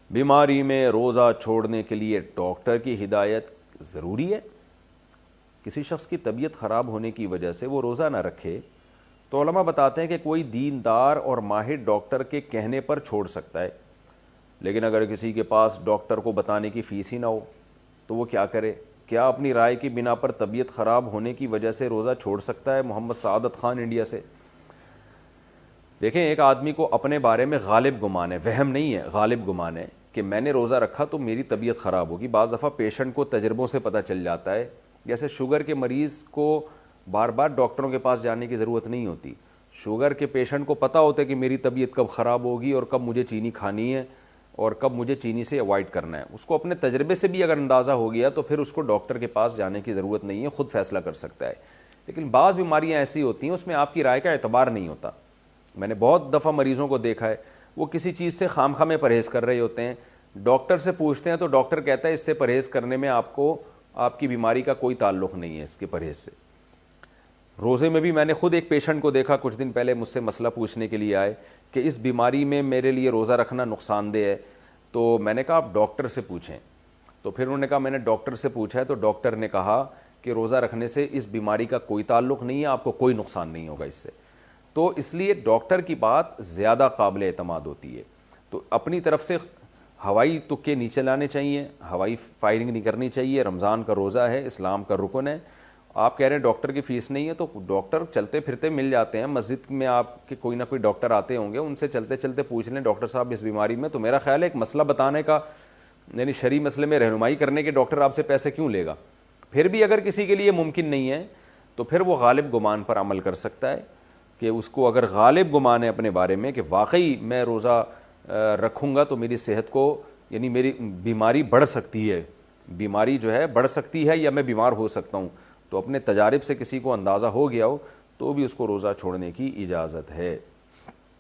بیماری میں روزہ چھوڑنے کے لیے ڈاکٹر کی ہدایت ضروری ہے؟ کسی شخص کی طبیعت خراب ہونے کی وجہ سے وہ روزہ نہ رکھے تو علماء بتاتے ہیں کہ کوئی دیندار اور ماہر ڈاکٹر کے کہنے پر چھوڑ سکتا ہے، لیکن اگر کسی کے پاس ڈاکٹر کو بتانے کی فیس ہی نہ ہو تو وہ کیا کرے؟ کیا اپنی رائے کی بنا پر طبیعت خراب ہونے کی وجہ سے روزہ چھوڑ سکتا ہے؟ محمد سعادت خان انڈیا سے۔ دیکھیں، ایک آدمی کو اپنے بارے میں غالب گمان ہے، وہم نہیں ہے، غالب گمان ہے کہ میں نے روزہ رکھا تو میری طبیعت خراب ہوگی۔ بعض دفعہ پیشنٹ کو تجربوں سے پتہ چل جاتا ہے، جیسے شوگر کے مریض کو بار بار ڈاکٹروں کے پاس جانے کی ضرورت نہیں ہوتی۔ شوگر کے پیشنٹ کو پتہ ہوتا ہے کہ میری طبیعت کب خراب ہوگی اور کب مجھے چینی کھانی ہے اور کب مجھے چینی سے اوائڈ کرنا ہے۔ اس کو اپنے تجربے سے بھی اگر اندازہ ہو گیا تو پھر اس کو ڈاکٹر کے پاس جانے کی ضرورت نہیں ہے، خود فیصلہ کر سکتا ہے۔ لیکن بعض بیماریاں ایسی ہوتی ہیں اس میں آپ کی رائے کا اعتبار نہیں ہوتا۔ میں نے بہت دفعہ مریضوں کو دیکھا ہے، وہ کسی چیز سے خام خواہ میں پرہیز کر رہے ہوتے ہیں، ڈاکٹر سے پوچھتے ہیں تو ڈاکٹر کہتا ہے اس سے پرہیز کرنے میں آپ کو آپ کی بیماری کا کوئی تعلق نہیں ہے اس کے پرہیز سے۔ روزے میں بھی میں نے خود ایک پیشنٹ کو دیکھا، کچھ دن پہلے مجھ سے مسئلہ پوچھنے کے لیے آئے کہ اس بیماری میں میرے لیے روزہ رکھنا نقصان دہ ہے، تو میں نے کہا آپ ڈاکٹر سے پوچھیں۔ تو پھر انہوں نے کہا میں نے ڈاکٹر سے پوچھا ہے تو ڈاکٹر نے کہا کہ روزہ رکھنے سے اس بیماری کا کوئی تعلق نہیں ہے، آپ کو کوئی نقصان نہیں ہوگا اس سے۔ تو اس لیے ڈاکٹر کی بات زیادہ قابل اعتماد ہوتی ہے۔ تو اپنی طرف سے ہوائی تکے نیچے لانے چاہیے، ہوائی فائرنگ نہیں کرنی چاہیے۔ رمضان کا روزہ ہے، اسلام کا رکن ہے۔ آپ کہہ رہے ہیں ڈاکٹر کی فیس نہیں ہے، تو ڈاکٹر چلتے پھرتے مل جاتے ہیں، مسجد میں آپ کے کوئی نہ کوئی ڈاکٹر آتے ہوں گے، ان سے چلتے چلتے پوچھ لیں ڈاکٹر صاحب اس بیماری میں، تو میرا خیال ہے ایک مسئلہ بتانے کا، یعنی شرعی مسئلے میں رہنمائی کرنے کے ڈاکٹر آپ سے پیسے کیوں لے گا؟ پھر بھی اگر کسی کے لیے ممکن نہیں ہے تو پھر وہ غالب گمان پر عمل کر سکتا ہے، کہ اس کو اگر غالب گمان ہے اپنے بارے میں کہ واقعی میں روزہ رکھوں گا تو میری صحت کو، یعنی میری بیماری بڑھ سکتی ہے، بیماری جو ہے بڑھ سکتی ہے یا میں بیمار ہو سکتا ہوں، تو اپنے تجارب سے کسی کو اندازہ ہو گیا ہو تو بھی اس کو روزہ چھوڑنے کی اجازت ہے۔